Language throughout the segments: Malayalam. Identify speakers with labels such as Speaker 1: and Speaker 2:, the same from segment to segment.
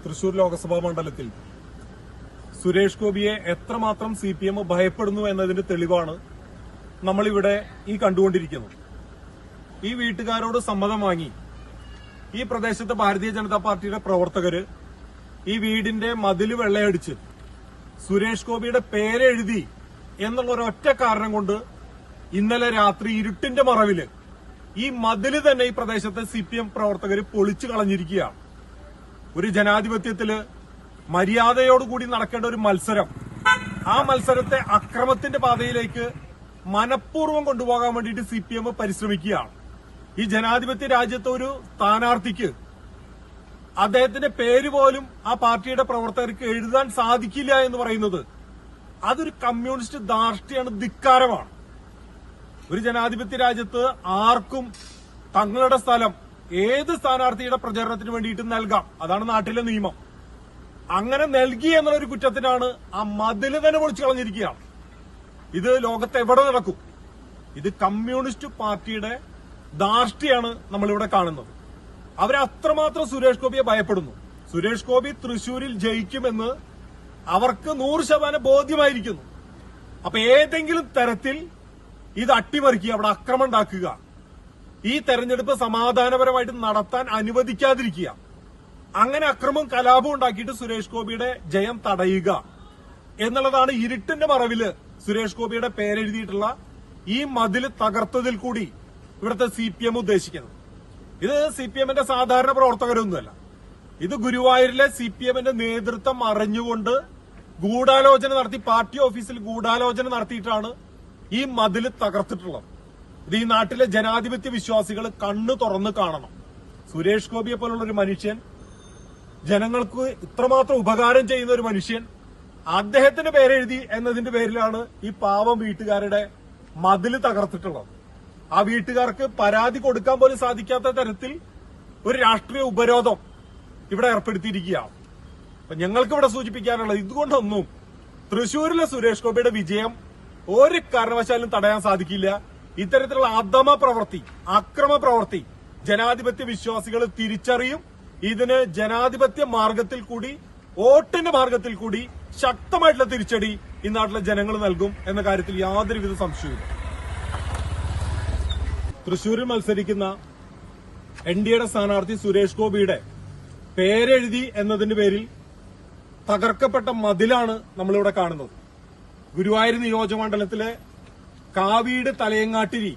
Speaker 1: തൃശൂർ ലോക്സഭാ മണ്ഡലത്തിൽ സുരേഷ് ഗോപിയെ എത്രമാത്രം CPM ഭയപ്പെടുന്നു എന്നതിന്റെ തെളിവാണ് നമ്മളിവിടെ ഈ കണ്ടുകൊണ്ടിരിക്കുന്നത്. ഈ വീട്ടുകാരോട് സമ്മതം വാങ്ങി ഈ പ്രദേശത്തെ ഭാരതീയ ജനതാ പാർട്ടിയുടെ പ്രവർത്തകര് ഈ വീടിന്റെ മതില് വെള്ളയടിച്ച് സുരേഷ് ഗോപിയുടെ പേരെഴുതി എന്നുള്ള ഒരൊറ്റ കാരണം കൊണ്ട് ഇന്നലെ രാത്രി ഇരുട്ടിന്റെ മറവില് ഈ മതില് തന്നെ ഈ പ്രദേശത്തെ CPM പ്രവർത്തകര് പൊളിച്ചു കളഞ്ഞിരിക്കുകയാണ്. ഒരു ജനാധിപത്യത്തില് മര്യാദയോടുകൂടി നടക്കേണ്ട ഒരു മത്സരം, ആ മത്സരത്തെ അക്രമത്തിന്റെ പാതയിലേക്ക് മനഃപൂർവ്വം കൊണ്ടുപോകാൻ വേണ്ടിയിട്ട് CPM പരിശ്രമിക്കുകയാണ്. ഈ ജനാധിപത്യ രാജ്യത്തെ ഒരു സ്ഥാനാർത്ഥിക്ക് അദ്ദേഹത്തിന്റെ പേര് പോലും ആ പാർട്ടിയുടെ പ്രവർത്തകർക്ക് എഴുതാൻ സാധിക്കില്ല എന്ന് പറയുന്നത് അതൊരു കമ്മ്യൂണിസ്റ്റ് ധാർഷ്ട്യമാണ്, ധിക്കാരമാണ്. ഒരു ജനാധിപത്യ രാജ്യത്ത് ആർക്കും തങ്ങളുടെ സ്ഥലം ഏത് സ്ഥാനാർത്ഥിയുടെ പ്രചരണത്തിന് വേണ്ടിയിട്ട് നൽകാം. അതാണ് നാട്ടിലെ നിയമം. അങ്ങനെ നൽകി എന്നുള്ളൊരു കുറ്റത്തിനാണ് ആ മതില് തന്നെ പൊളിച്ചു കളഞ്ഞിരിക്കുകയാണ്. ഇത് ലോകത്ത് എവിടെ നടക്കും? ഇത് കമ്മ്യൂണിസ്റ്റ് പാർട്ടിയുടെ ധാർഷ്ട്യാണ് നമ്മളിവിടെ കാണുന്നത്. അവരത്രമാത്രം സുരേഷ് ഗോപിയെ ഭയപ്പെടുന്നു. സുരേഷ് ഗോപി തൃശൂരിൽ ജയിക്കുമെന്ന് അവർക്ക് 100% ബോധ്യമായിരിക്കുന്നു. അപ്പൊ ഏതെങ്കിലും തരത്തിൽ ഇത് അട്ടിമറിക്കുക, അവിടെ അക്രമം ഉണ്ടാക്കുക, ഈ തെരഞ്ഞെടുപ്പ് സമാധാനപരമായിട്ട് നടത്താൻ അനുവദിക്കാതിരിക്കുക, അങ്ങനെ അക്രമവും കലാപവും ഉണ്ടാക്കിയിട്ട് സുരേഷ് ഗോപിയുടെ ജയം തടയുക എന്നുള്ളതാണ് ഇരുട്ടിന്റെ മറവില് സുരേഷ് ഗോപിയുടെ പേരെഴുതിയിട്ടുള്ള ഈ മതില് തകർത്തതിൽ കൂടി ഇവിടുത്തെ CPM ഉദ്ദേശിക്കുന്നത്. ഇത് CPMന്റെ സാധാരണ പ്രവർത്തകരൊന്നുമല്ല. ഇത് ഗുരുവായൂരിലെ CPMന്റെ നേതൃത്വം അറിഞ്ഞുകൊണ്ട് ഗൂഢാലോചന നടത്തി, പാർട്ടി ഓഫീസിൽ ഗൂഢാലോചന നടത്തിയിട്ടാണ് ഈ മതില് തകർത്തിട്ടുള്ളത്. ഇത് ഈ നാട്ടിലെ ജനാധിപത്യ വിശ്വാസികൾ കണ്ണു തുറന്ന് കാണണം. സുരേഷ് ഗോപിയെ പോലുള്ള ഒരു മനുഷ്യൻ, ജനങ്ങൾക്ക് ഇത്രമാത്രം ഉപകാരം ചെയ്യുന്ന ഒരു മനുഷ്യൻ, അദ്ദേഹത്തിന്റെ പേരെഴുതി എന്നതിന്റെ പേരിലാണ് ഈ പാവം വീട്ടുകാരുടെ മതില് തകർത്തിട്ടുള്ളത്. ആ വീട്ടുകാർക്ക് പരാതി കൊടുക്കാൻ പോലും സാധിക്കാത്ത തരത്തിൽ ഒരു രാഷ്ട്രീയ ഉപരോധം ഇവിടെ ഏർപ്പെടുത്തിയിരിക്കുകയാണ്. അപ്പൊ ഞങ്ങൾക്ക് ഇവിടെ സൂചിപ്പിക്കാനുള്ളത്, ഇതുകൊണ്ടൊന്നും തൃശൂരിലെ സുരേഷ് ഗോപിയുടെ വിജയം ഒരു കാരണവശാലും തടയാൻ സാധിക്കില്ല. ഇത്തരത്തിലുള്ള അധമ പ്രവൃത്തി, അക്രമ പ്രവൃത്തി ജനാധിപത്യ വിശ്വാസികൾ തിരിച്ചറിയും. ഇതിന് ജനാധിപത്യ മാർഗത്തിൽ കൂടി, വോട്ടിന്റെ മാർഗത്തിൽ കൂടി ശക്തമായിട്ടുള്ള തിരിച്ചടി ഈ നാട്ടിലെ ജനങ്ങൾ നൽകും എന്ന കാര്യത്തിൽ യാതൊരുവിധ സംശയവുമില്ല. തൃശൂരിൽ മത്സരിക്കുന്ന NDAയുടെ സ്ഥാനാർത്ഥി സുരേഷ് ഗോപിയുടെ പേരെഴുതി എന്നതിന്റെ പേരിൽ തകർക്കപ്പെട്ട മതിലാണ് നമ്മളിവിടെ കാണുന്നത്. ഗുരുവായൂർ നിയോജകമണ്ഡലത്തിലെ കാവീട് തലയങ്ങാട്ടിരി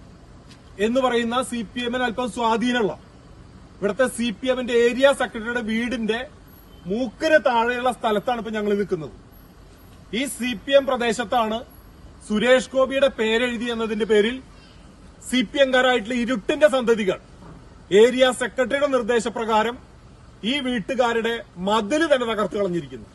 Speaker 1: എന്ന് പറയുന്ന CPMന് അല്പം സ്വാധീനമുള്ള ഇവിടുത്തെ CPMന്റെ ഏരിയ സെക്രട്ടറിയുടെ വീടിന്റെ മൂക്കിന് താഴെയുള്ള സ്ഥലത്താണ് ഇപ്പൊ ഞങ്ങൾ നിൽക്കുന്നത്. ഈ CPM പ്രദേശത്താണ് സുരേഷ് ഗോപിയുടെ പേരെഴുതി എന്നതിന്റെ പേരിൽ CPMകാരായിട്ടുള്ള ഇരുട്ടിന്റെ സന്തതികൾ ഏരിയ സെക്രട്ടറിയുടെ നിർദ്ദേശപ്രകാരം ഈ വീട്ടുകാരുടെ മതില് തന്നെ തകർത്ത് കളഞ്ഞിരിക്കുന്നു.